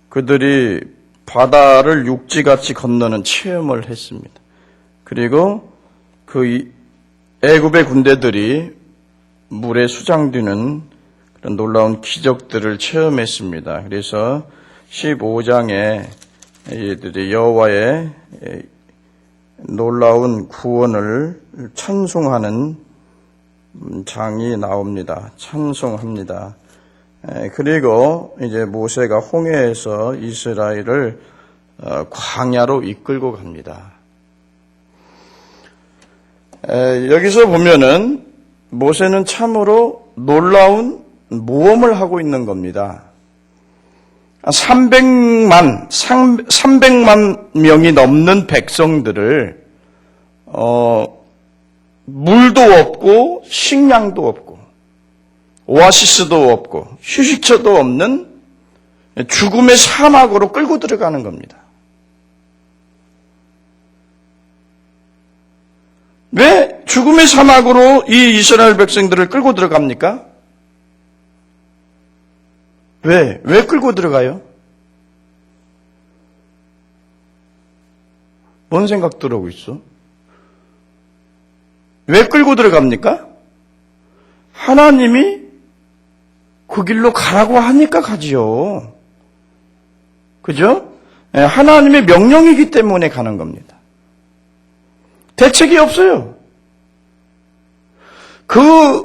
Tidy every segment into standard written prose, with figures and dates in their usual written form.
그들이 바다를 육지같이 건너는 체험을 했습니다. 그리고 그 애굽의 군대들이 물에 수장되는 그런 놀라운 기적들을 체험했습니다. 그래서 15장에 이들이 여호와의 놀라운 구원을 찬송하는 장이 나옵니다. 찬송합니다. 그리고 이제 모세가 홍해에서 이스라엘을 광야로 이끌고 갑니다. 여기서 보면은 모세는 참으로 놀라운 모험을 하고 있는 겁니다. 300만 명이 넘는 백성들을 물도 없고 식량도 없고 오아시스도 없고 휴식처도 없는 죽음의 사막으로 끌고 들어가는 겁니다. 왜 죽음의 사막으로 이 이스라엘 백성들을 끌고 들어갑니까? 왜 끌고 들어가요? 뭔 생각 들어오고 있어? 왜 끌고 들어갑니까? 하나님이 그 길로 가라고 하니까 가지요. 그죠? 하나님의 명령이기 때문에 가는 겁니다. 대책이 없어요. 그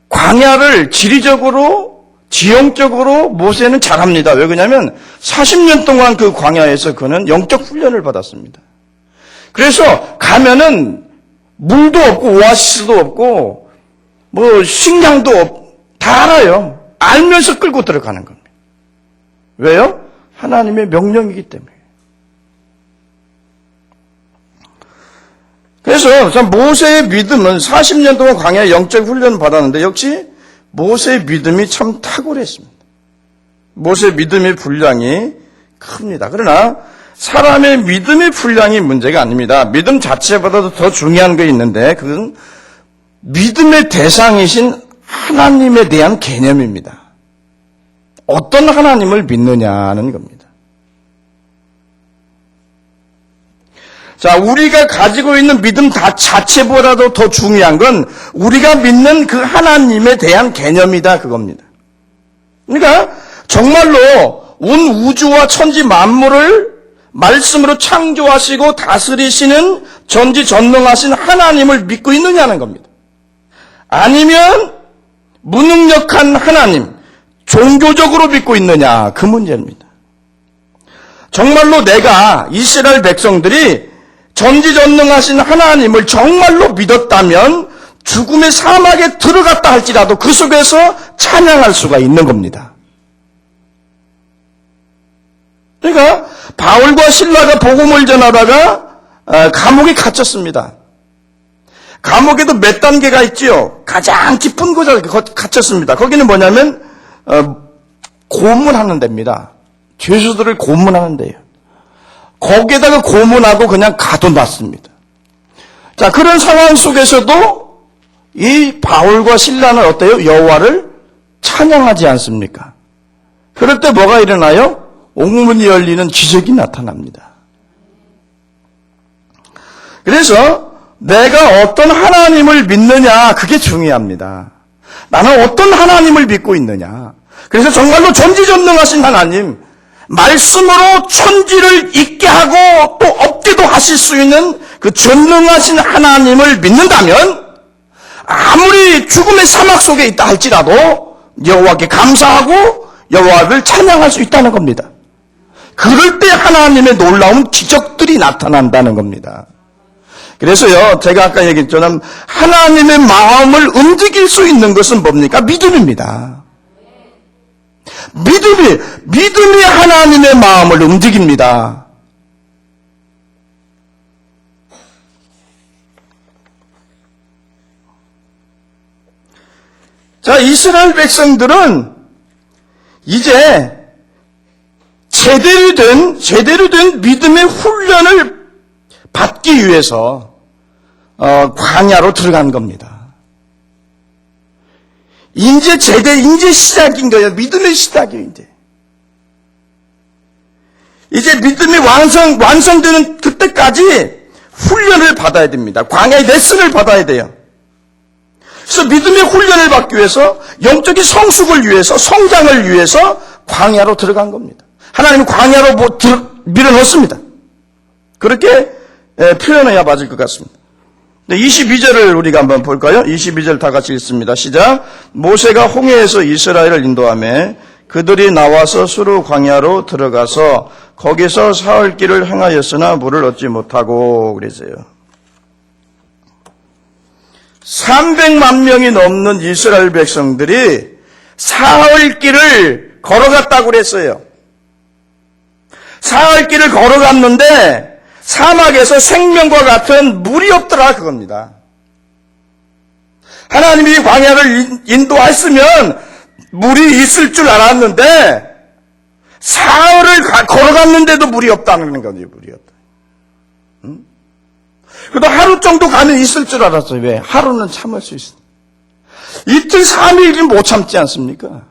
광야를 지리적으로, 지형적으로 모세는 잘합니다. 왜 그러냐면 40년 동안 그 광야에서 그는 영적 훈련을 받았습니다. 그래서 가면은 물도 없고 오아시스도 없고 뭐 식량도 없고 다 알아요. 알면서 끌고 들어가는 겁니다. 왜요? 하나님의 명령이기 때문에. 그래서 모세의 믿음은 40년 동안 광야에 영적 훈련을 받았는데 역시 모세의 믿음이 참 탁월했습니다. 모세의 믿음의 분량이 큽니다. 그러나 사람의 믿음의 분량이 문제가 아닙니다. 믿음 자체보다도 더 중요한 게 있는데 그건 믿음의 대상이신 하나님에 대한 개념입니다. 어떤 하나님을 믿느냐는 겁니다. 자, 우리가 가지고 있는 믿음 자체보다도 더 중요한 건 우리가 믿는 그 하나님에 대한 개념이다 그겁니다. 그러니까 정말로 온 우주와 천지 만물을 말씀으로 창조하시고 다스리시는 전지전능하신 하나님을 믿고 있느냐는 겁니다. 아니면 무능력한 하나님, 종교적으로 믿고 있느냐 그 문제입니다. 정말로 내가 이스라엘 백성들이 전지전능하신 하나님을 정말로 믿었다면 죽음의 사막에 들어갔다 할지라도 그 속에서 찬양할 수가 있는 겁니다. 그러니까 바울과 실라가 복음을 전하다가 감옥에 gat혔습니다. 감옥에도 몇 단계가 있지요. 가장 깊은 곳에 갇혔습니다. 거기는 뭐냐면 고문하는 데입니다. 죄수들을 고문하는 데예요. 거기에다가 고문하고 그냥 가둬놨습니다. 자, 그런 상황 속에서도 이 바울과 실라는 어때요? 여호와를 찬양하지 않습니까? 그럴 때 뭐가 일어나요? 옥문이 열리는 기적이 나타납니다. 그래서 내가 어떤 하나님을 믿느냐 그게 중요합니다. 나는 어떤 하나님을 믿고 있느냐. 그래서 정말로 전지전능하신 하나님, 말씀으로 천지를 있게 하고 또 없게도 하실 수 있는 그 전능하신 하나님을 믿는다면 아무리 죽음의 사막 속에 있다 할지라도 여호와께 감사하고 여호와를 찬양할 수 있다는 겁니다. 그럴 때 하나님의 놀라운 기적들이 나타난다는 겁니다. 그래서요, 제가 아까 얘기했처럼 하나님의 마음을 움직일 수 있는 것은 뭡니까? 믿음입니다. 믿음이 하나님의 마음을 움직입니다. 자, 이스라엘 백성들은 이제 제대로 된 믿음의 훈련을 받기 위해서 광야로 들어간 겁니다. 이제 시작인 거예요. 믿음의 시작이에요, 이제. 이제 믿음이 완성되는 그때까지 훈련을 받아야 됩니다. 광야의 레슨을 받아야 돼요. 그래서 믿음의 훈련을 받기 위해서, 영적인 성숙을 위해서, 성장을 위해서 광야로 들어간 겁니다. 하나님은 광야로 밀어넣습니다. 그렇게 표현해야 맞을 것 같습니다. 22절을 우리가 한번 볼까요? 22절 다 같이 읽습니다. 시작. 모세가 홍해에서 이스라엘을 인도하며 그들이 나와서 수르 광야로 들어가서 거기서 사흘 길을 행하였으나 물을 얻지 못하고 그랬어요. 300만 명이 넘는 이스라엘 백성들이 사흘 길을 걸어갔다고 그랬어요. 사흘 길을 걸어갔는데 사막에서 생명과 같은 물이 없더라 그겁니다. 하나님이 광야를 인도했으면 물이 있을 줄 알았는데 사흘을 걸어갔는데도 물이 없다는 거지. 물이 없다. 응? 그래도 하루 정도 가면 있을 줄 알았어요. 왜? 하루는 참을 수 있어. 이틀 3일은 못 참지 않습니까?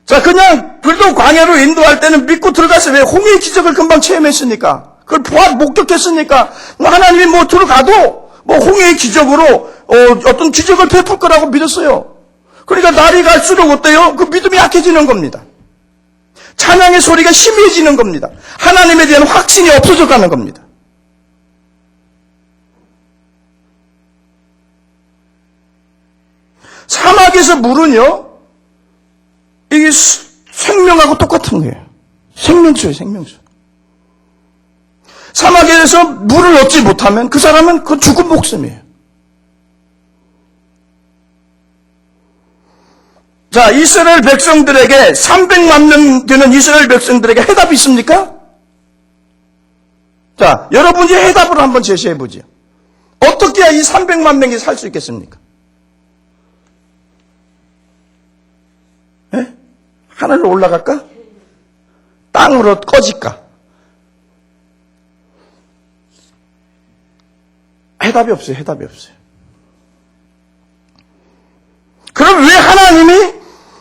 자, 그냥 그래도 광야로 인도할 때는 믿고 들어갔어요. 왜? 홍해의 기적을 금방 체험했으니까. 그걸 목격했으니까. 하나님이 들어가도 홍해의 기적으로 어떤 기적을 베풀 거라고 믿었어요. 그러니까 날이 갈수록 어때요? 그 믿음이 약해지는 겁니다. 찬양의 소리가 심해지는 겁니다. 하나님에 대한 확신이 없어져 가는 겁니다. 사막에서 물은요, 이게 생명하고 똑같은 거예요. 생명수예요, 생명수. 사막에서 물을 얻지 못하면 그 사람은 그 죽은 목숨이에요. 자, 이스라엘 백성들에게 300만 명 되는 이스라엘 백성들에게 해답이 있습니까? 자, 여러분이 해답을 한번 제시해 보죠. 어떻게 해야 이 300만 명이 살 수 있겠습니까? 네? 하늘로 올라갈까? 땅으로 꺼질까? 해답이 없어요. 해답이 없어요. 그럼 왜 하나님이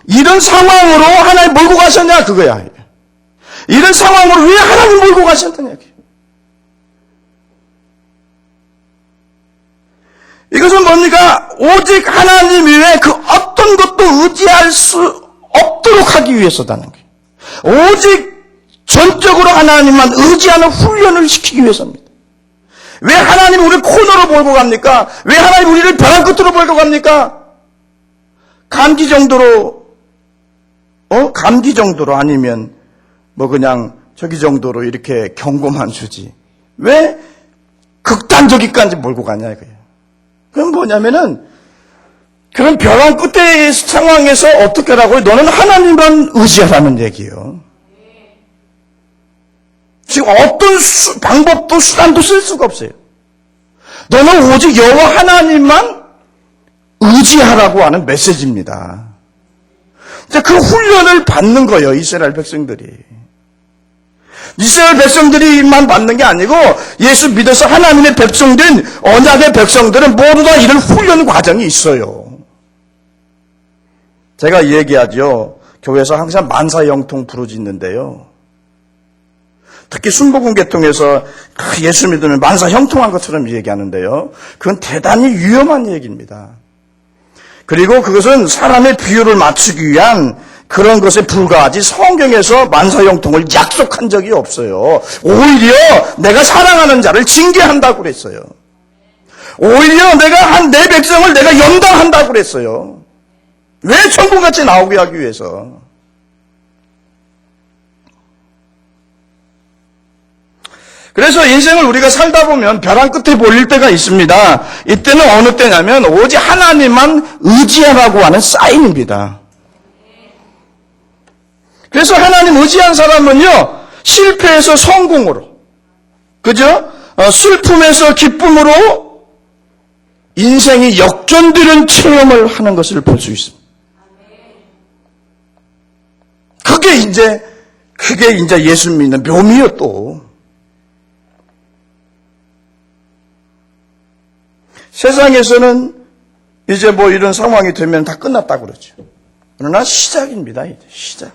이런 상황으로 하나님 몰고 가셨냐 그거야. 이런 상황으로 왜 하나님 몰고 가셨느냐. 이것은 뭡니까? 오직 하나님 외에 그 어떤 것도 의지할 수 없도록 하기 위해서다는 거예요. 오직 전적으로 하나님만 의지하는 훈련을 시키기 위해서입니다. 왜 하나님이 우리를 코너로 몰고 갑니까? 왜 하나님이 우리를 벼랑 끝으로 몰고 갑니까? 감기 정도로, 감기 정도로 아니면 그냥 저기 정도로 이렇게 경고만 주지. 왜 극단적이까지 몰고 가냐 이거예요. 그건 뭐냐면은 그런 벼랑 끝의 상황에서 어떻게 하라고요? 너는 하나님만 의지하라는 얘기예요. 지금 어떤 방법도 수단도 쓸 수가 없어요. 너는 오직 여호와 하나님만 의지하라고 하는 메시지입니다. 자, 그 훈련을 받는 거예요, 이스라엘 백성들이. 이스라엘 백성들이만 받는 게 아니고 예수 믿어서 하나님의 백성된 언약의 백성들은 모두 다 이런 훈련 과정이 있어요. 제가 얘기하죠. 교회에서 항상 만사형통 부르짖는데요. 특히 순복음 계통에서 예수 믿으면 만사형통한 것처럼 얘기하는데요. 그건 대단히 위험한 얘기입니다. 그리고 그것은 사람의 비유를 맞추기 위한 그런 것에 불과하지 성경에서 만사형통을 약속한 적이 없어요. 오히려 내가 사랑하는 자를 징계한다고 그랬어요. 오히려 내가 내 백성을 내가 연단한다고 그랬어요. 왜 천국같이 나오게 하기 위해서. 그래서 인생을 우리가 살다 보면 벼랑 끝에 몰릴 때가 있습니다. 이때는 어느 때냐면 오직 하나님만 의지하라고 하는 사인입니다. 그래서 하나님 의지한 사람은요, 실패에서 성공으로, 그죠? 슬픔에서 기쁨으로 인생이 역전되는 체험을 하는 것을 볼 수 있습니다. 그게 이제 예수 믿는 묘미요 또. 세상에서는 이제 뭐 이런 상황이 되면 다 끝났다고 그러죠. 그러나 시작입니다. 이제 시작.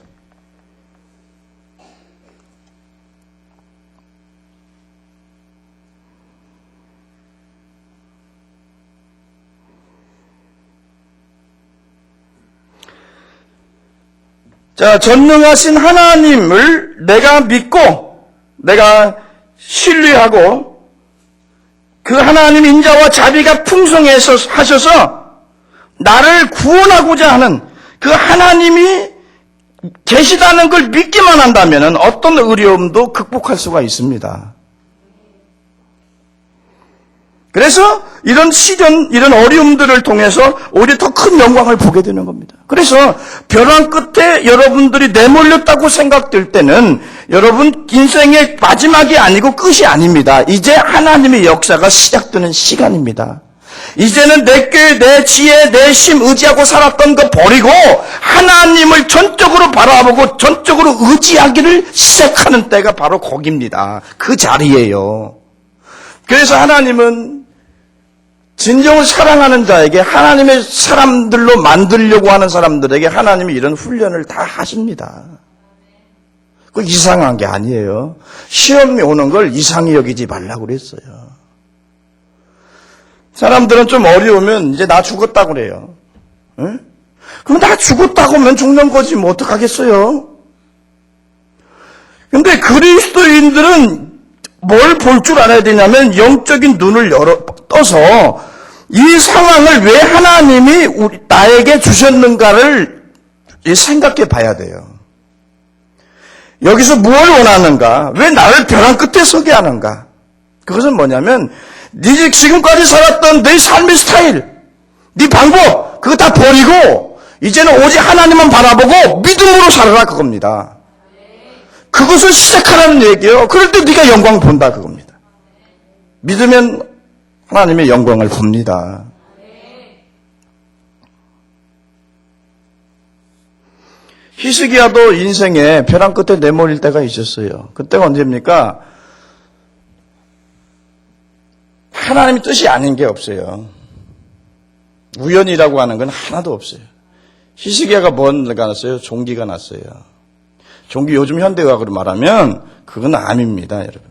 자, 전능하신 하나님을 내가 믿고 내가 신뢰하고 그 하나님 인자와 자비가 풍성해서 하셔서 나를 구원하고자 하는 그 하나님이 계시다는 걸 믿기만 한다면 어떤 어려움도 극복할 수가 있습니다. 그래서 이런 시련, 이런 어려움들을 통해서 오히려 더 큰 영광을 보게 되는 겁니다. 그래서 벼랑 끝에 여러분들이 내몰렸다고 생각될 때는 여러분 인생의 마지막이 아니고 끝이 아닙니다. 이제 하나님의 역사가 시작되는 시간입니다. 이제는 내 꾀, 내 지혜, 내 힘 의지하고 살았던 거 버리고 하나님을 전적으로 바라보고 전적으로 의지하기를 시작하는 때가 바로 거기입니다. 그 자리예요. 그래서 하나님은 진정을 사랑하는 자에게 하나님의 사람들로 만들려고 하는 사람들에게 하나님이 이런 훈련을 다 하십니다. 그 이상한 게 아니에요. 시험이 오는 걸 이상히 여기지 말라고 그랬어요. 사람들은 좀 어려우면 이제 나 죽었다고 그래요. 응? 그럼 나 죽었다고 하면 죽는 거지 뭐 어떡하겠어요? 근데 그리스도인들은 뭘 볼 줄 알아야 되냐면 영적인 눈을 떠서 이 상황을 왜 하나님이 나에게 주셨는가를 생각해 봐야 돼요. 여기서 무엇을 원하는가? 왜 나를 벼랑 끝에 서게 하는가? 그것은 뭐냐면 네 지금까지 살았던 내 삶의 스타일, 네 방법 그거 다 버리고 이제는 오직 하나님만 바라보고 믿음으로 살아라 그겁니다. 그것을 시작하라는 얘기예요. 그럴 때 네가 영광 본다 그겁니다. 믿으면 하나님의 영광을 봅니다. 히스기야도 인생에 벼랑 끝에 내몰릴 때가 있었어요. 그때가 언제입니까? 하나님의 뜻이 아닌 게 없어요. 우연이라고 하는 건 하나도 없어요. 히스기야가 뭔가 났어요? 종기가 났어요. 종기 요즘 현대의학으로 말하면 그건 암입니다, 여러분.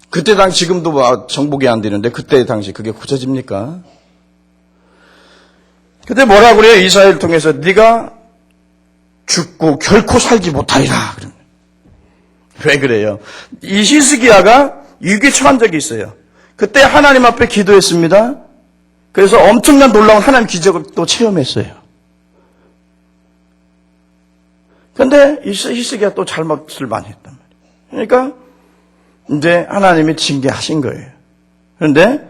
그때 당시 지금도 정복이 안 되는데 그때 당시 그게 고쳐집니까? 그때 뭐라고 그래요? 이사야를 통해서 네가 죽고 결코 살지 못하리라. 왜 그래요? 이 히스기야가 위기에 처한 적이 있어요. 그때 하나님 앞에 기도했습니다. 그래서 엄청난 놀라운 하나님 기적을 또 체험했어요. 그런데 히스기야 또 잘못을 많이 했단 말이에요. 그러니까 이제 하나님이 징계하신 거예요. 그런데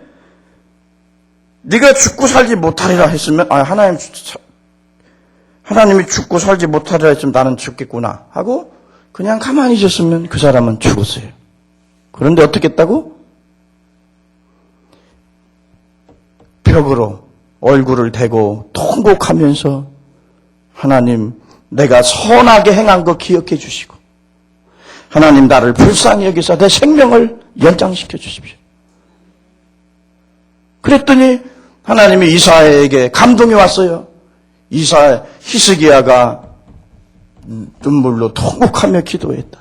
네가 죽고 살지 못하리라 했으면 하나님이 죽고 살지 못하리라 했으면 나는 죽겠구나 하고 그냥 가만히 있었으면 그 사람은 죽었어요. 그런데 어떻게 했다고? 벽으로 얼굴을 대고 통곡하면서 하나님 내가 선하게 행한 거 기억해 주시고 하나님 나를 불쌍히 여기서 내 생명을 연장시켜 주십시오. 그랬더니 하나님이 이사야에게 감동이 왔어요. 히스기야가 눈물로 통곡하며 기도했다.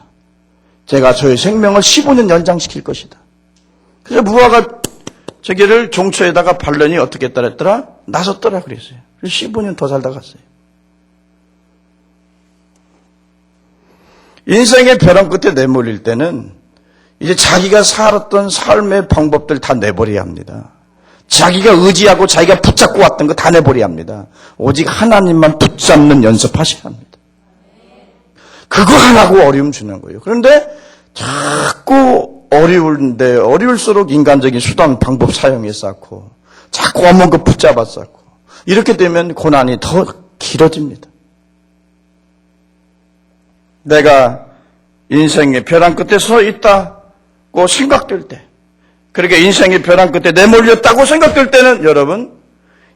제가 저의 생명을 15년 연장시킬 것이다. 그래서 무화과 저기를 종초에다가 발론이 어떻게 했더라 했더라? 나섰더라 그랬어요. 그래서 15년 더 살다 갔어요. 인생의 벼랑 끝에 내몰릴 때는 이제 자기가 살았던 삶의 방법들 다 내버려야 합니다. 자기가 의지하고 자기가 붙잡고 왔던 거 다 내버려야 합니다. 오직 하나님만 붙잡는 연습하셔야 합니다. 그거 하나고 어려움 주는 거예요. 그런데 자꾸 어려운데 어려울수록 인간적인 수단 방법 사용해 쌓고 자꾸 없는 거 붙잡아 쌓고 이렇게 되면 고난이 더 길어집니다. 내가 인생의 벼랑 끝에 서 있다고 생각될 때 그렇게 인생의 벼랑 끝에 내몰렸다고 생각될 때는 여러분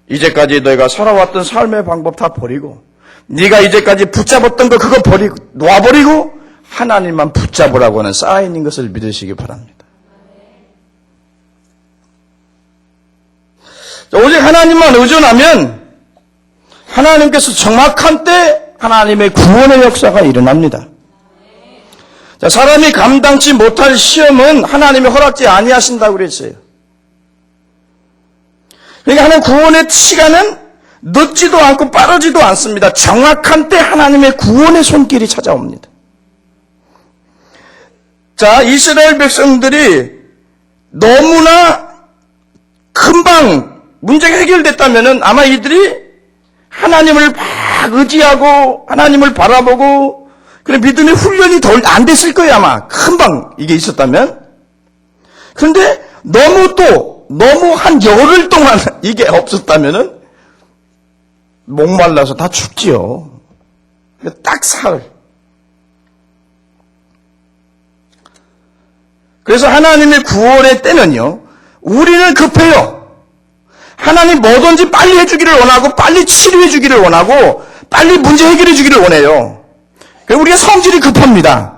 이제까지 너희가 살아왔던 삶의 방법 다 버리고 네가 이제까지 붙잡았던 거 그거 버리고 놔버리고 하나님만 붙잡으라고 하는 사인인 것을 믿으시기 바랍니다. 오직 하나님만 의존하면 하나님께서 정확한 때 하나님의 구원의 역사가 일어납니다. 자, 사람이 감당치 못할 시험은 하나님이 허락지 아니하신다고 그랬어요. 그러니까 하나님 구원의 시간은 늦지도 않고 빠르지도 않습니다. 정확한 때 하나님의 구원의 손길이 찾아옵니다. 자, 이스라엘 백성들이 너무나 금방 문제가 해결됐다면은 아마 이들이 하나님을 막 의지하고 하나님을 바라보고 그런 믿음의 훈련이 덜 안 됐을 거예요, 아마. 금방 이게 있었다면. 그런데 너무 한 열흘 동안 이게 없었다면은 목말라서 다 죽지요. 딱 사흘. 그래서 하나님의 구원의 때는요, 우리는 급해요. 하나님 뭐든지 빨리 해주기를 원하고, 빨리 치료해 주기를 원하고, 빨리 문제 해결해 주기를 원해요. 그래서 우리가 성질이 급합니다.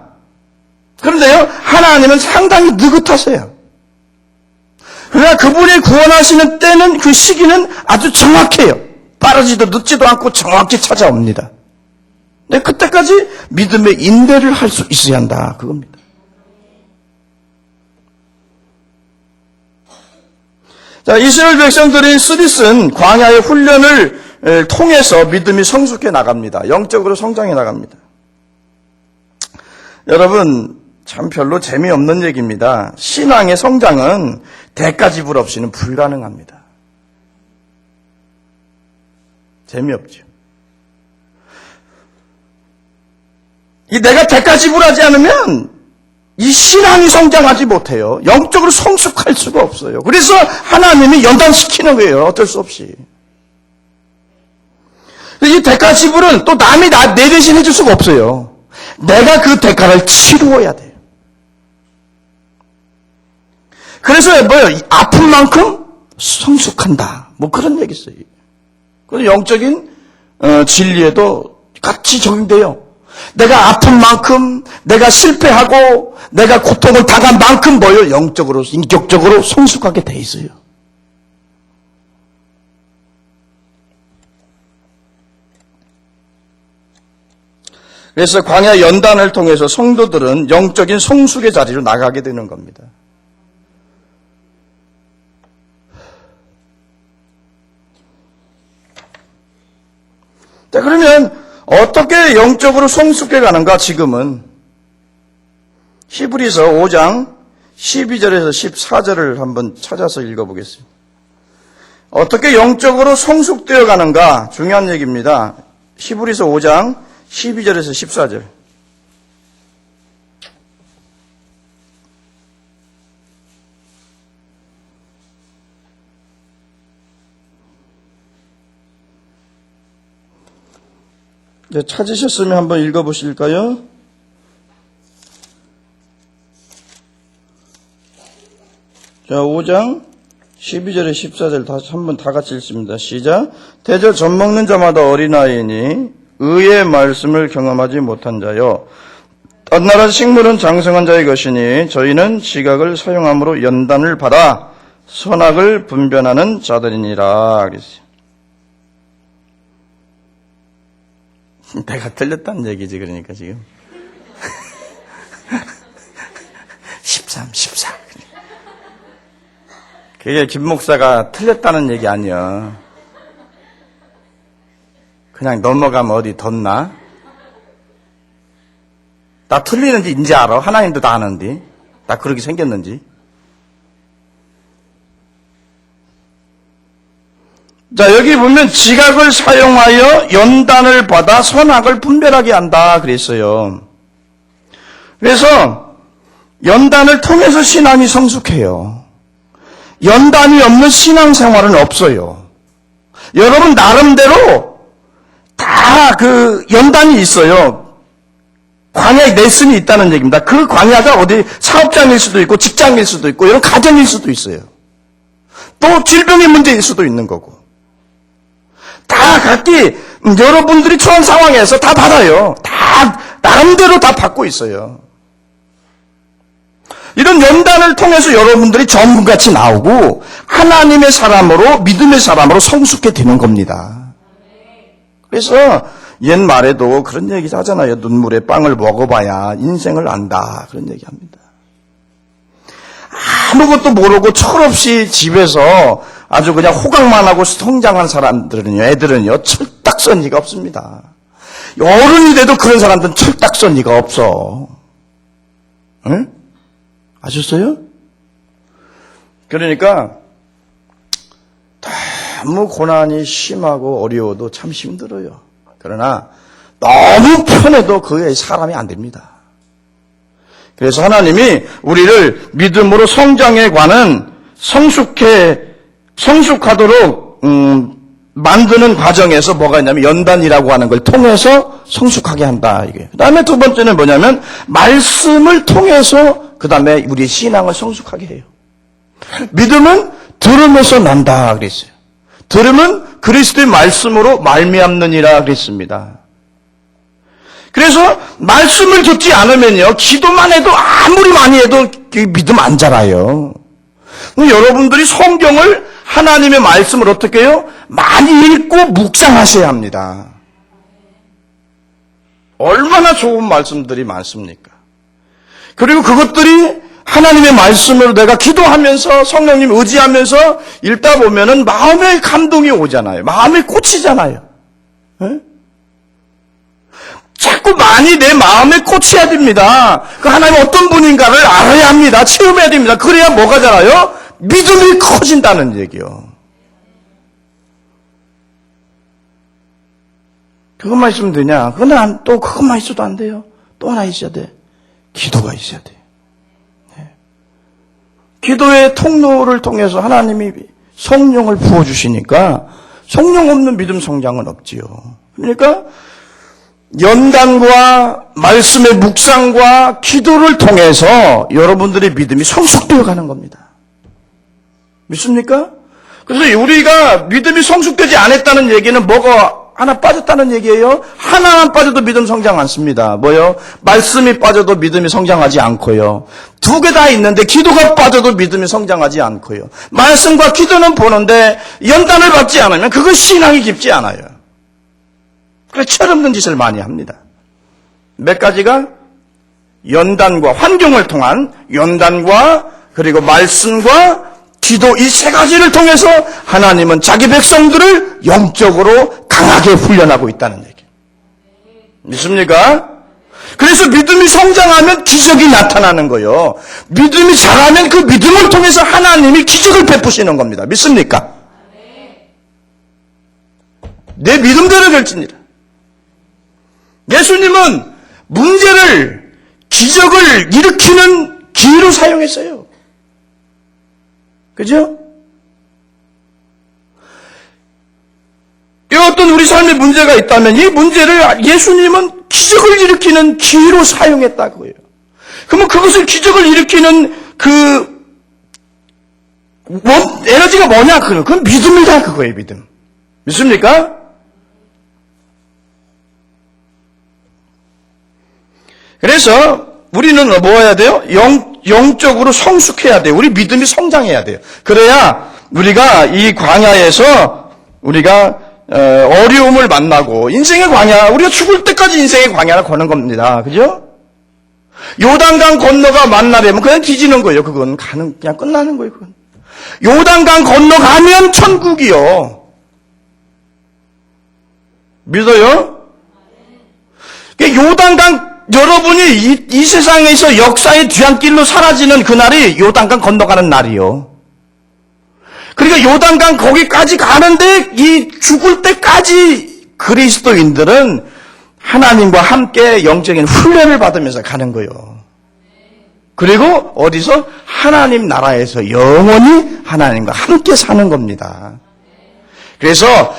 그런데요, 하나님은 상당히 느긋하세요. 그러나 그분이 구원하시는 때는, 그 시기는 아주 정확해요. 빠르지도 늦지도 않고 정확히 찾아옵니다. 근데 그때까지 믿음의 인내를 할 수 있어야 한다. 그겁니다. 자, 이스라엘 백성들이 쓰디쓴 광야의 훈련을 통해서 믿음이 성숙해 나갑니다. 영적으로 성장해 나갑니다. 여러분, 참 별로 재미없는 얘기입니다. 신앙의 성장은 대가 지불 없이는 불가능합니다. 재미없죠. 이 내가 대가 지불하지 않으면 이 신앙이 성장하지 못해요. 영적으로 성숙할 수가 없어요. 그래서 하나님이 연단시키는 거예요. 어쩔 수 없이. 이 대가 지불은 또 남이 내 대신 해줄 수가 없어요. 내가 그 대가를 치루어야 돼요. 그래서 뭐예요? 아픈 만큼 성숙한다. 뭐 그런 얘기 있어요. 그래서 영적인 진리에도 같이 적용돼요. 내가 아픈 만큼, 내가 실패하고, 내가 고통을 당한 만큼 뭐예요? 영적으로, 인격적으로 성숙하게 돼 있어요. 그래서 광야 연단을 통해서 성도들은 영적인 성숙의 자리로 나가게 되는 겁니다. 자, 그러면 어떻게 영적으로 성숙해 가는가 지금은 히브리서 5장 12절에서 14절을 한번 찾아서 읽어보겠습니다. 어떻게 영적으로 성숙되어 가는가 중요한 얘기입니다. 히브리서 5장 12절에서 14절. 이제 찾으셨으면 한번 읽어보실까요? 자, 5장 12절에 14절 다시 한번 다 같이 읽습니다. 시작. 대저 젖 먹는 자마다 어린아이니 의의 말씀을 경험하지 못한 자요. 딴나라 식물은 장성한 자의 것이니 저희는 지각을 사용함으로 연단을 받아 선악을 분별하는 자들이니라. 그랬어요. 내가 틀렸다는 얘기지, 그러니까 지금. 13, 14. 그게 김 목사가 틀렸다는 얘기 아니야. 그냥 넘어가면 어디 덧나? 나 틀리는지 이제 알아. 하나님도 다 아는데. 나 그렇게 생겼는지. 자, 여기 보면 지각을 사용하여 연단을 받아 선악을 분별하게 한다 그랬어요. 그래서 연단을 통해서 신앙이 성숙해요. 연단이 없는 신앙생활은 없어요. 여러분 나름대로 다 그 연단이 있어요. 광야의 레슨이 있다는 얘기입니다. 그 광야가 어디 사업장일 수도 있고 직장일 수도 있고 이런 가정일 수도 있어요. 또 질병의 문제일 수도 있는 거고. 다 각기 여러분들이 처한 상황에서 다 받아요. 다 나름대로 다 받고 있어요. 이런 연단을 통해서 여러분들이 전문같이 나오고 하나님의 사람으로 믿음의 사람으로 성숙해지는 겁니다. 그래서 옛말에도 그런 얘기 하잖아요. 눈물에 빵을 먹어봐야 인생을 안다. 그런 얘기합니다. 아무것도 모르고 철없이 집에서 아주 그냥 호강만 하고 성장한 사람들은요, 애들은요, 철딱서니가 없습니다. 어른이 돼도 그런 사람들은 철딱서니가 없어. 응? 아셨어요? 그러니까 너무 고난이 심하고 어려워도 참 힘들어요. 그러나 너무 편해도 그게 사람이 안 됩니다. 그래서 하나님이 우리를 믿음으로 성장에 관한 성숙하도록 만드는 과정에서 뭐가 있냐면 연단이라고 하는 걸 통해서 성숙하게 한다. 이게. 그 다음에 두 번째는 뭐냐면 말씀을 통해서 그 다음에 우리의 신앙을 성숙하게 해요. 믿음은 들음에서 난다 그랬어요. 들음은 그리스도의 말씀으로 말미암느니라 그랬습니다. 그래서 말씀을 듣지 않으면요, 기도만 해도 아무리 많이 해도 믿음 안 자라요. 여러분들이 성경을 하나님의 말씀을 어떻게 해요? 많이 읽고 묵상하셔야 합니다. 얼마나 좋은 말씀들이 많습니까? 그리고 그것들이 하나님의 말씀으로 내가 기도하면서 성령님 의지하면서 읽다 보면은 마음의 감동이 오잖아요. 마음이 꽂히잖아요. 네? 자꾸 많이 내 마음에 꽂혀야 됩니다. 그 하나님 어떤 분인가를 알아야 합니다. 체험해야 됩니다. 그래야 뭐가 자라요? 믿음이 커진다는 얘기요. 그것만 있으면 되냐? 그건 또 그것만 있어도 안 돼요. 또 하나 있어야 돼. 기도가 있어야 돼. 네. 기도의 통로를 통해서 하나님이 성령을 부어주시니까 성령 없는 믿음 성장은 없지요. 그러니까 연단과 말씀의 묵상과 기도를 통해서 여러분들의 믿음이 성숙되어 가는 겁니다. 믿습니까? 그래서 우리가 믿음이 성숙되지 않았다는 얘기는 뭐가 하나 빠졌다는 얘기예요. 하나만 빠져도 믿음 성장 않습니다. 뭐요? 말씀이 빠져도 믿음이 성장하지 않고요. 두 개 다 있는데 기도가 빠져도 믿음이 성장하지 않고요. 말씀과 기도는 보는데 연단을 받지 않으면 그건 신앙이 깊지 않아요. 그래서 철없는 짓을 많이 합니다. 몇 가지가 연단과 환경을 통한 연단과 그리고 말씀과 기도 이 세 가지를 통해서 하나님은 자기 백성들을 영적으로 강하게 훈련하고 있다는 얘기. 믿습니까? 그래서 믿음이 성장하면 기적이 나타나는 거예요. 믿음이 자라면 그 믿음을 통해서 하나님이 기적을 베푸시는 겁니다. 믿습니까? 내 믿음대로 될지니라. 예수님은 문제를 기적을 일으키는 기회로 사용했어요. 그죠? 어떤 우리 삶에 문제가 있다면 이 문제를 예수님은 기적을 일으키는 기회로 사용했다고요. 그러면 그것을 기적을 일으키는 에너지가 뭐냐? 그건 믿음이다 그거예요. 믿음. 믿습니까? 그래서 우리는 뭐 해야 돼요? 영적으로 성숙해야 돼요. 우리 믿음이 성장해야 돼요. 그래야 우리가 이 광야에서 우리가 어려움을 만나고 인생의 광야, 우리가 죽을 때까지 인생의 광야를 거는 겁니다. 그죠? 요단강 건너가 만나려면 그냥 뒤지는 거예요. 그건 그냥 끝나는 거예요. 그건. 요단강 건너가면 천국이요. 믿어요? 요단강 여러분이 이 세상에서 역사의 뒤안길로 사라지는 그날이 요단강 건너가는 날이요. 그러니까 요단강 거기까지 가는데 이 죽을 때까지 그리스도인들은 하나님과 함께 영적인 훈련을 받으면서 가는 거예요. 그리고 어디서? 하나님 나라에서 영원히 하나님과 함께 사는 겁니다. 그래서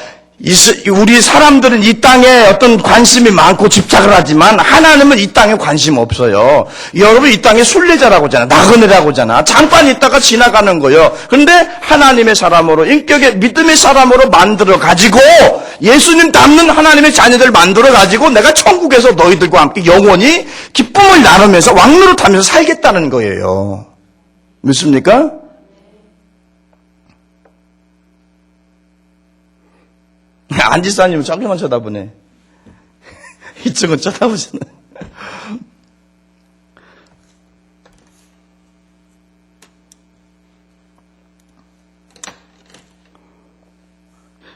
우리 사람들은 이 땅에 어떤 관심이 많고 집착을 하지만 하나님은 이 땅에 관심 없어요. 여러분 이 땅에 순례자라고 하잖아. 나그네라고 하잖아. 잠깐 있다가 지나가는 거예요. 그런데 하나님의 사람으로 인격의 믿음의 사람으로 만들어 가지고 예수님 닮는 하나님의 자녀들 만들어 가지고 내가 천국에서 너희들과 함께 영원히 기쁨을 나누면서 왕노릇하면서 살겠다는 거예요. 믿습니까? 안지사님은 저기만 쳐다보네. 이쪽은 쳐다보시네.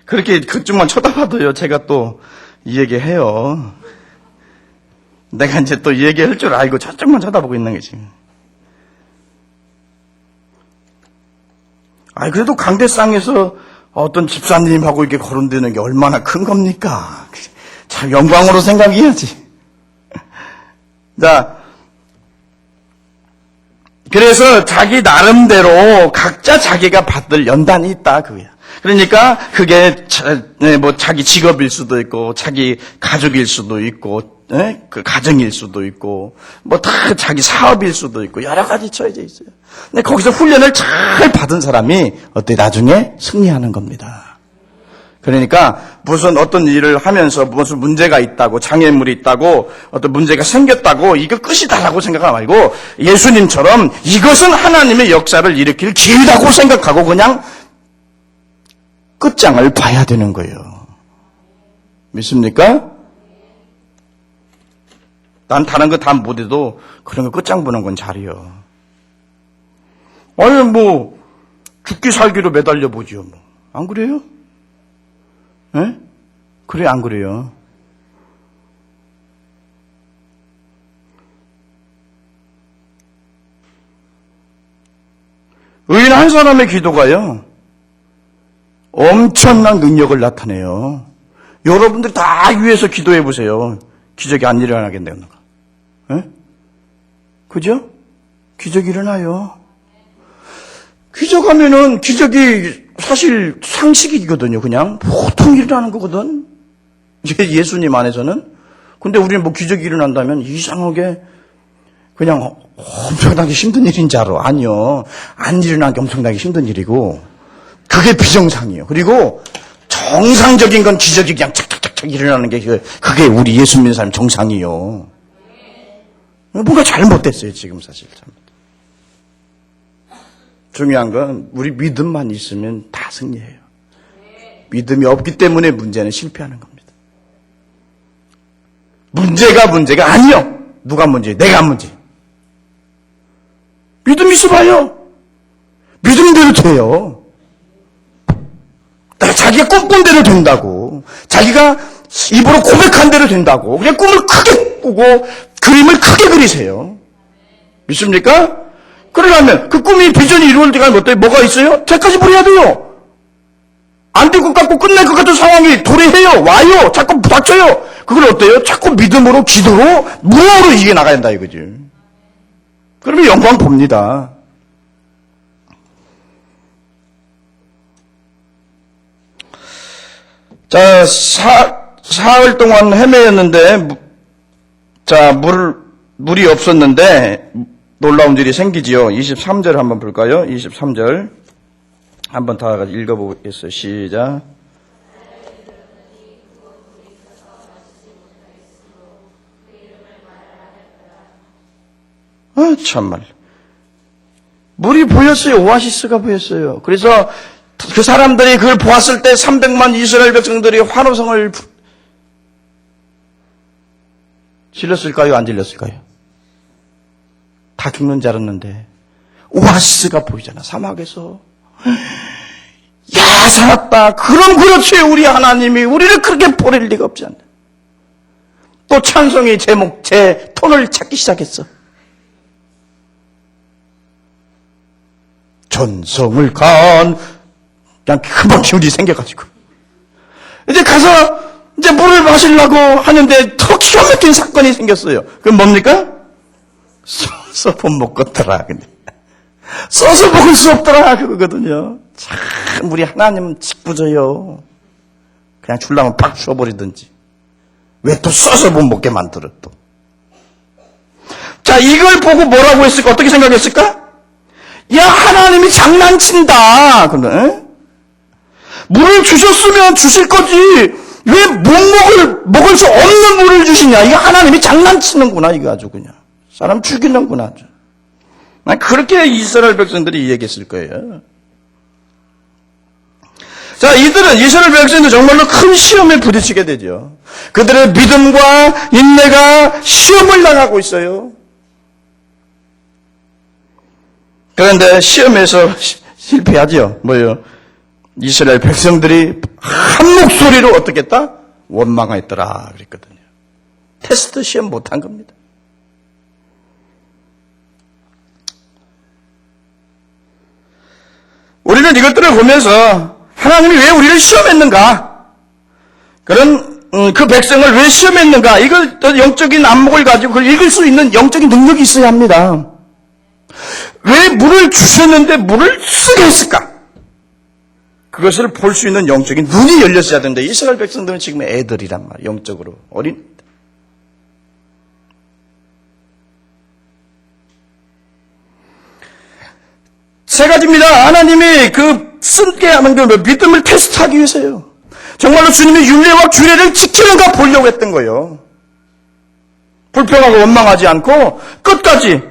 그렇게 그쪽만 쳐다봐도요, 제가 또 이 얘기 해요. 내가 이제 또 이 얘기 할 줄 알고 저쪽만 쳐다보고 있는 거지. 그래도 강대상에서 어떤 집사님하고 이렇게 거론되는 게 얼마나 큰 겁니까? 참 영광으로 생각해야지. 자, 그래서 자기 나름대로 각자 자기가 받을 연단이 있다, 그거야. 그러니까 그게 자기 직업일 수도 있고, 자기 가족일 수도 있고, 그 가정일 수도 있고, 다 자기 사업일 수도 있고, 여러 가지 처해져 있어요. 근데 거기서 훈련을 잘 받은 사람이 나중에 승리하는 겁니다. 그러니까 무슨 어떤 일을 하면서 무슨 문제가 있다고, 장애물이 있다고, 어떤 문제가 생겼다고 이거 끝이다라고 생각하지 말고 예수님처럼 이것은 하나님의 역사를 일으킬 기회라고 생각하고 그냥 끝장을 봐야 되는 거예요. 믿습니까? 난 다른 거 다 못해도 그런 거 끝장 보는 건 잘해요. 죽기 살기로 매달려 보지요. 안 그래요? 예? 그래, 안 그래요? 의인 한 사람의 기도가요, 엄청난 능력을 나타내요. 여러분들 다 위에서 기도해 보세요. 기적이 안 일어나겠네요. 예? 그죠? 기적이 일어나요. 기적하면은 기적이 사실 상식이거든요. 그냥 보통 일어나는 거거든. 예수님 안에서는. 근데 우리는 기적이 일어난다면 이상하게 그냥 엄청나게 힘든 일인 줄 알아. 아니요. 안 일어나는 게 엄청나게 힘든 일이고 그게 비정상이에요. 그리고 정상적인 건 기적이 그냥 착착착착 일어나는 게 그게 우리 예수 믿는 사람 정상이에요. 뭔가 잘못됐어요, 지금 사실. 중요한 건 우리 믿음만 있으면 다 승리해요. 믿음이 없기 때문에 문제는 실패하는 겁니다. 문제가 아니요. 누가 문제예요? 내가 문제. 믿음 있어봐요. 믿음대로 돼요. 자기가 꿈꾼 대로 된다고. 자기가 입으로 고백한 대로 된다고. 그냥 꿈을 크게 꾸고 그림을 크게 그리세요. 믿습니까? 그러려면 그 꿈이 비전이 이루어질 때까지 뭐가 있어요? 죄까지 부려야 돼요. 안 될 것 같고 끝날 것 같은 상황이 도래해요. 와요. 자꾸 닥쳐요. 그걸 어때요? 자꾸 믿음으로 기도로 무엇으로 이겨나가야 된다 이거지. 그러면 영광 봅니다. 자, 사흘 동안 헤매였는데, 물이 없었는데, 놀라운 일이 생기지요. 23절 한번 볼까요? 23절. 한번 다 같이 읽어보겠어요. 시작. 참말. 물이 보였어요. 오아시스가 보였어요. 그래서 그 사람들이 그걸 보았을 때 300만 이스라엘 백성들이 환호성을 질렀을까요? 안 질렀을까요? 다 죽는 줄 알았는데 오아시스가 보이잖아. 사막에서. 야, 살았다. 그럼 그렇지. 우리 하나님이 우리를 그렇게 버릴 리가 없지 않나. 또 찬송이 제 톤을 찾기 시작했어. 전성을 간 그냥 금방 기운이 생겨가지고 이제 가서 이제 물을 마시려고 하는데 더 기가 막힌 사건이 생겼어요. 그럼 뭡니까? 써서 못 먹겠더라. 근데 써서 먹을 수 없더라 그거거든요. 참 우리 하나님은 직부져요. 그냥 줄라면 팍 주워버리든지 왜 또 써서 못 먹게 만들어 또. 자, 이걸 보고 뭐라고 했을까? 어떻게 생각했을까? 야, 하나님이 장난친다. 그래? 물을 주셨으면 주실 거지. 왜 먹을 수 없는 물을 주시냐. 이거 하나님이 장난치는구나. 이거 아주 그냥. 사람 죽이는구나. 아주. 그렇게 이스라엘 백성들이 얘기했을 거예요. 자, 이스라엘 백성도 정말로 큰 시험에 부딪히게 되죠. 그들의 믿음과 인내가 시험을 당하고 있어요. 그런데 시험에서 실패하죠. 뭐요? 이스라엘 백성들이 한 목소리로 어떻게 했다? 원망했더라 그랬거든요. 테스트 시험 못한 겁니다. 우리는 이것들을 보면서 하나님이 왜 우리를 시험했는가? 그 백성을 왜 시험했는가? 이걸 영적인 안목을 가지고 그걸 읽을 수 있는 영적인 능력이 있어야 합니다. 왜 물을 주셨는데 물을 쓰게 했을까? 그것을 볼 수 있는 영적인 눈이 열렸어야 되는데 이스라엘 백성들은 지금 애들이란 말이에요. 영적으로 어린. 세 가지입니다. 하나님이 쓰게 하는 그 믿음을 테스트하기 위해서요. 정말로 주님의 율례와 규례를 지키는가 보려고 했던 거예요. 불평하고 원망하지 않고 끝까지.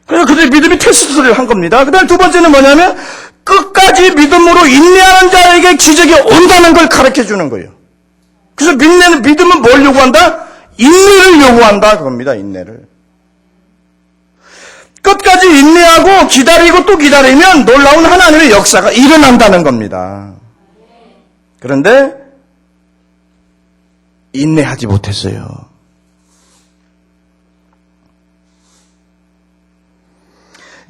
그래서 그들의 믿음이 테스트를 한 겁니다. 그 다음 두 번째는 뭐냐면 끝까지 믿음으로 인내하는 자에게 기적이 온다는 걸 가르쳐 주는 거예요. 그래서 믿음은 뭘 요구한다? 인내를 요구한다 그겁니다. 인내를. 끝까지 인내하고 기다리고 또 기다리면 놀라운 하나님의 역사가 일어난다는 겁니다. 그런데 인내하지 못했어요.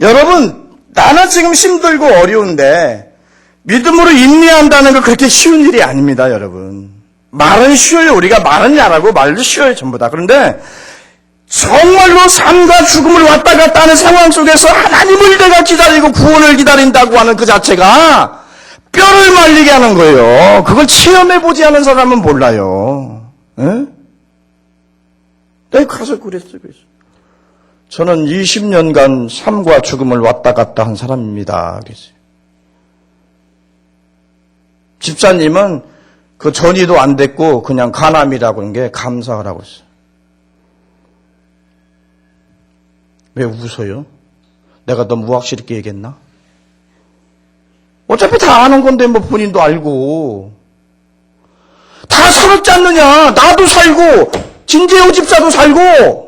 여러분, 나는 지금 힘들고 어려운데 믿음으로 인내한다는 거 그렇게 쉬운 일이 아닙니다, 여러분. 말은 쉬워요. 우리가 말은 잘하고 말도 쉬워요, 전부 다. 그런데 정말로 삶과 죽음을 왔다 갔다 하는 상황 속에서 하나님을 내가 기다리고 구원을 기다린다고 하는 그 자체가 뼈를 말리게 하는 거예요. 그걸 체험해보지 않은 사람은 몰라요. 에? 내가 가서 그랬어요. 저는 20년간 삶과 죽음을 왔다 갔다 한 사람입니다. 그랬어요. 집사님은 그 전이도 안 됐고 그냥 간암이라고 하는 게 감사하라고 했어요. 왜 웃어요? 내가 너무 무학스럽게 얘기했나? 어차피 다 아는 건데 뭐 본인도 알고 다 살았지 않느냐? 나도 살고 진재호 집사도 살고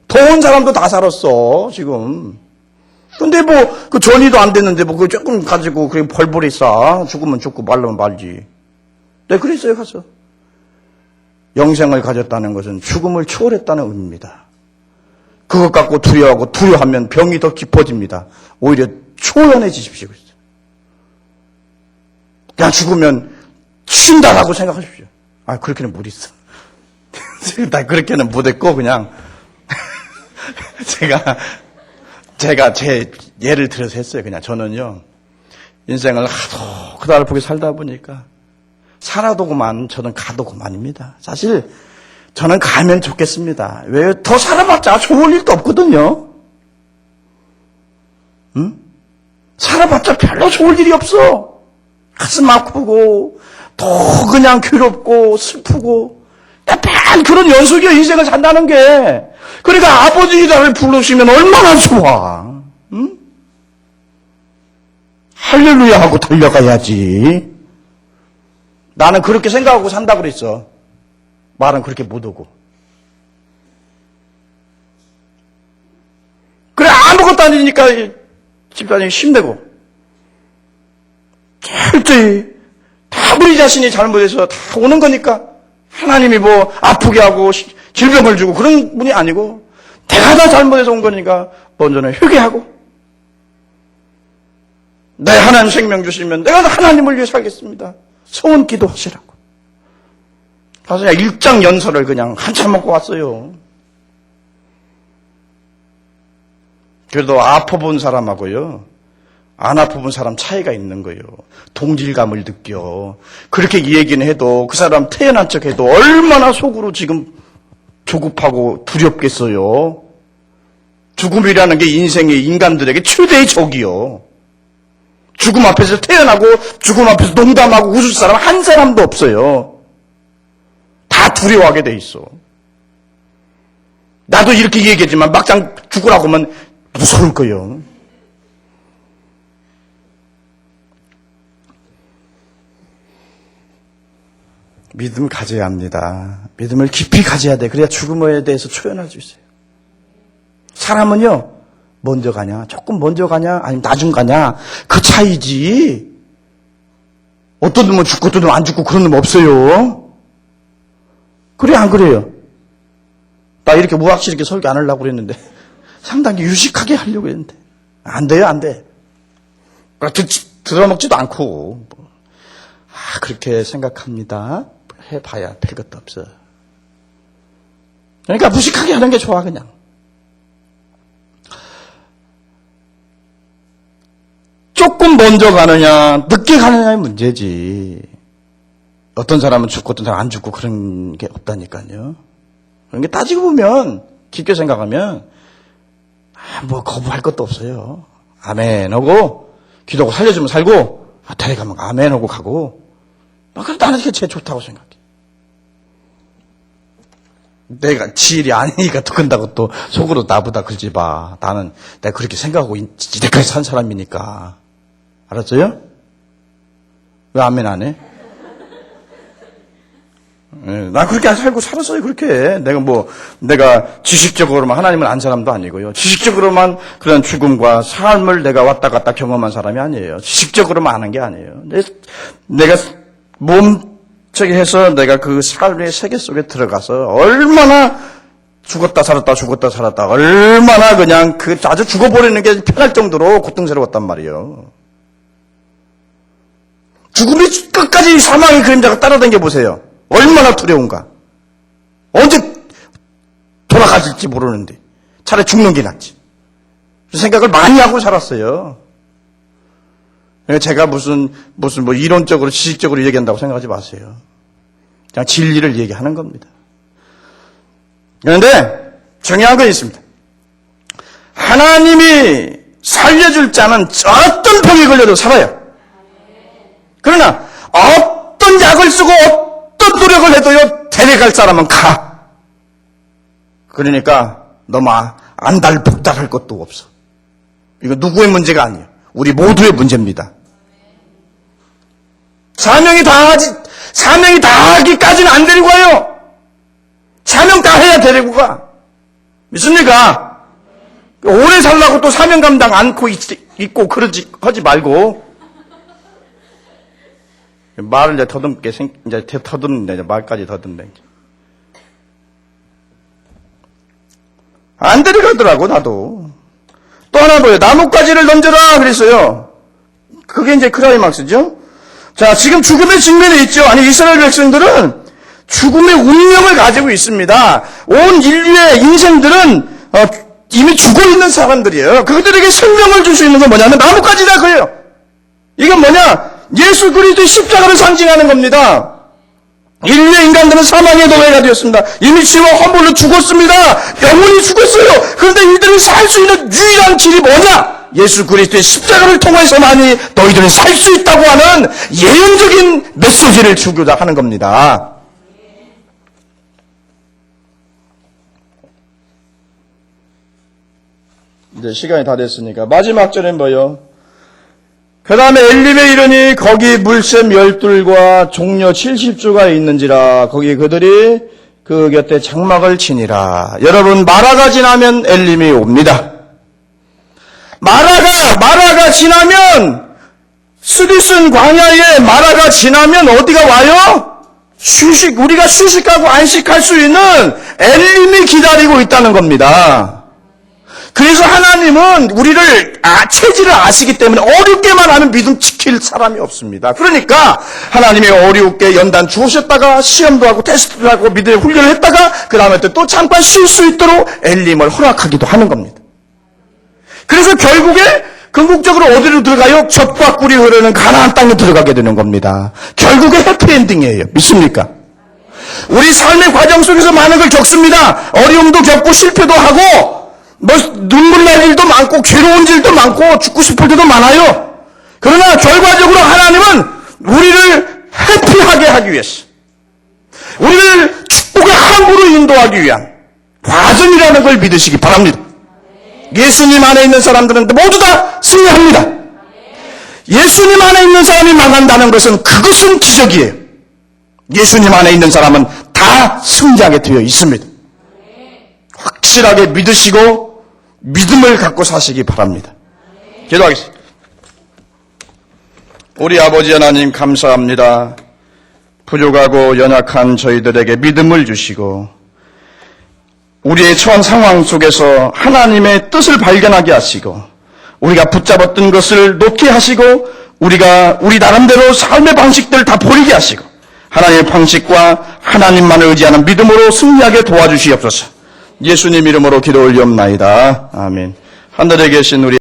더운 사람도 다 살았어 지금. 근데 뭐 그 전이도 안 됐는데 뭐 그 조금 가지고 그냥 벌벌이 싸. 죽으면 죽고 말르면 말지. 네, 그랬어요. 가서 영생을 가졌다는 것은 죽음을 초월했다는 의미입니다. 그것 갖고 두려워하면 병이 더 깊어집니다. 오히려 초연해지십시오. 그냥 죽으면 쉰다라고 생각하십시오. 아, 그렇게는 못 있어. 나 그렇게는 못했고, 그냥, 제가 제 예를 들어서 했어요. 그냥 저는요, 인생을 하도 그다르게 살다 보니까, 살아도 그만, 저는 가도 그만입니다. 사실, 저는 가면 좋겠습니다. 왜? 더 살아봤자 좋을 일도 없거든요. 응? 살아봤자 별로 좋을 일이 없어. 가슴 아프고, 더 그냥 괴롭고, 슬프고, 약간 그런 연속의 인생을 산다는 게, 그러니까 아버지 나를 부르시면 얼마나 좋아. 응? 할렐루야 하고 달려가야지. 나는 그렇게 생각하고 산다 그랬어. 말은 그렇게 못하고. 그래, 아무것도 아니니까 집사님이 힘내고. 철저히 다 우리 자신이 잘못해서 다 오는 거니까 하나님이 뭐 아프게 하고 질병을 주고 그런 분이 아니고 내가 다 잘못해서 온 거니까 먼저는 회개하고 내 하나님 생명 주시면 내가 하나님을 위해 살겠습니다. 소원 기도하시라고. 그래서 그냥 일장 연설을 그냥 한참 먹고 왔어요. 그래도 아파본 사람하고요, 안 아파본 사람 차이가 있는 거예요. 동질감을 느껴. 그렇게 얘기는 해도 그 사람 태어난 척 해도 얼마나 속으로 지금 조급하고 두렵겠어요. 죽음이라는 게 인생의 인간들에게 최대의 적이요. 죽음 앞에서 태어나고 죽음 앞에서 농담하고 웃을 사람 한 사람도 없어요. 다 두려워하게 돼 있어. 나도 이렇게 얘기했지만 막상 죽으라고 하면 무서울 거예요. 믿음 가져야 합니다. 믿음을 깊이 가져야 돼. 그래야 죽음에 대해서 초연할 수 있어요. 사람은요, 먼저 가냐, 조금 먼저 가냐, 아니면 나중 가냐, 그 차이지. 어떤 놈은 죽고 어떤 놈은 안 죽고 그런 놈 없어요. 그래, 안 그래요? 나 이렇게 무학실 이렇게 설교 안 하려고 그랬는데, 상당히 유식하게 하려고 했는데, 안 돼요, 안 돼. 들어먹지도 않고, 그렇게 생각합니다. 해봐야 별 것도 없어. 그러니까 무식하게 하는 게 좋아, 그냥. 조금 먼저 가느냐, 늦게 가느냐의 문제지. 어떤 사람은 죽고 어떤 사람은 안 죽고 그런 게 없다니까요. 그런 게 따지고 보면, 깊게 생각하면, 뭐 거부할 것도 없어요. 아멘 하고, 기도하고 살려주면 살고, 데려가면 아멘 하고 가고, 그래, 나는 이게 제일 좋다고 생각해. 내가 지일이 아니니까 더 큰다고 또 속으로 나보다 그러지 마. 나는 내가 그렇게 생각하고 이때까지 산 사람이니까. 알았어요? 왜 아멘 안 해? 나 그렇게 살고 살았어요, 그렇게. 내가 지식적으로만 하나님을 안 사람도 아니고요. 지식적으로만 그런 죽음과 삶을 내가 왔다 갔다 경험한 사람이 아니에요. 지식적으로만 하는 게 아니에요. 내가 몸체게 해서 내가 그 삶의 세계 속에 들어가서 얼마나 죽었다 살았다 얼마나 그냥 아주 죽어버리는 게 편할 정도로 고통스러웠단 말이에요. 죽음이 끝까지 사망의 그림자가 따라다녀 보세요. 얼마나 두려운가. 언제 돌아가실지 모르는데 차라리 죽는 게 낫지. 그 생각을 많이 하고 살았어요. 제가 무슨 이론적으로 지식적으로 얘기한다고 생각하지 마세요. 그냥 진리를 얘기하는 겁니다. 그런데 중요한 건 있습니다. 하나님이 살려줄 자는 어떤 병에 걸려도 살아요. 그러나 어떤 약을 쓰고 어떤 노력을 해도요, 데려갈 사람은 가. 그러니까 너무 안달복달할 것도 없어. 이거 누구의 문제가 아니에요. 우리 모두의 문제입니다. 사명이 다 하기까지는 안 데리고 와요. 사명 다 해야 데리고 가. 믿습니까? 오래 살라고 또 사명 감당 않고 있고 하지 말고. 말을 이제 더듬는데, 말까지 더듬네. 안 데려가더라고, 나도. 또 하나 보여요. 나뭇가지를 던져라, 그랬어요. 그게 이제 크라이막스죠? 자, 지금 죽음의 직면에 있죠. 아니, 이스라엘 백성들은 죽음의 운명을 가지고 있습니다. 온 인류의 인생들은, 이미 죽어 있는 사람들이에요. 그들에게 생명을 줄 수 있는 건 뭐냐면 나뭇가지다, 그래요. 이건 뭐냐? 예수 그리스도의 십자가를 상징하는 겁니다. 인류의 인간들은 사망의 노예가 되었습니다. 이미 죄와 허물로 죽었습니다. 영원히 죽었어요. 그런데 이들은 살 수 있는 유일한 길이 뭐냐? 예수 그리스도의 십자가를 통해서만이 너희들은 살 수 있다고 하는 예언적인 메시지를 주고자 하는 겁니다. 이제 시간이 다 됐으니까 마지막 절엔 뭐요? 그 다음에 엘림에 이르니 거기 물샘 12과 종려 70주가 있는지라 거기 그들이 그 곁에 장막을 치니라. 여러분, 마라가 지나면 엘림이 옵니다. 마라가 지나면, 스디슨 광야에 마라가 지나면 어디가 와요? 우리가 휴식하고 안식할 수 있는 엘림이 기다리고 있다는 겁니다. 그래서 하나님은 우리를 체질을 아시기 때문에 어렵게만 하면 믿음 지킬 사람이 없습니다. 그러니까 하나님이 어렵게 연단 주셨다가 시험도 하고 테스트도 하고 믿음의 훈련을 했다가 그 다음에 또 잠깐 쉴 수 있도록 엘림을 허락하기도 하는 겁니다. 그래서 결국에 궁극적으로 어디로 들어가요? 젖과 꿀이 흐르는 가나안 땅에 들어가게 되는 겁니다. 결국에 해피엔딩이에요. 믿습니까? 우리 삶의 과정 속에서 많은 걸 겪습니다. 어려움도 겪고 실패도 하고 눈물 날 일도 많고 괴로운 일도 많고 죽고 싶을 때도 많아요. 그러나 결과적으로 하나님은 우리를 해피하게 하기 위해서, 우리를 축복의 항구로 인도하기 위한 과정이라는 걸 믿으시기 바랍니다. 예수님 안에 있는 사람들은 모두 다 승리합니다. 예수님 안에 있는 사람이 망한다는 것은 그것은 기적이에요. 예수님 안에 있는 사람은 다 승리하게 되어 있습니다. 확실하게 믿으시고 믿음을 갖고 사시기 바랍니다. 기도하겠습니다. 우리 아버지 하나님 감사합니다. 부족하고 연약한 저희들에게 믿음을 주시고 우리의 처한 상황 속에서 하나님의 뜻을 발견하게 하시고 우리가 붙잡았던 것을 놓게 하시고 우리가 우리 나름대로 삶의 방식들을 다 버리게 하시고 하나님의 방식과 하나님만을 의지하는 믿음으로 승리하게 도와주시옵소서. 예수님 이름으로 기도 올리옵나이다. 아멘. 하늘에 계신 우리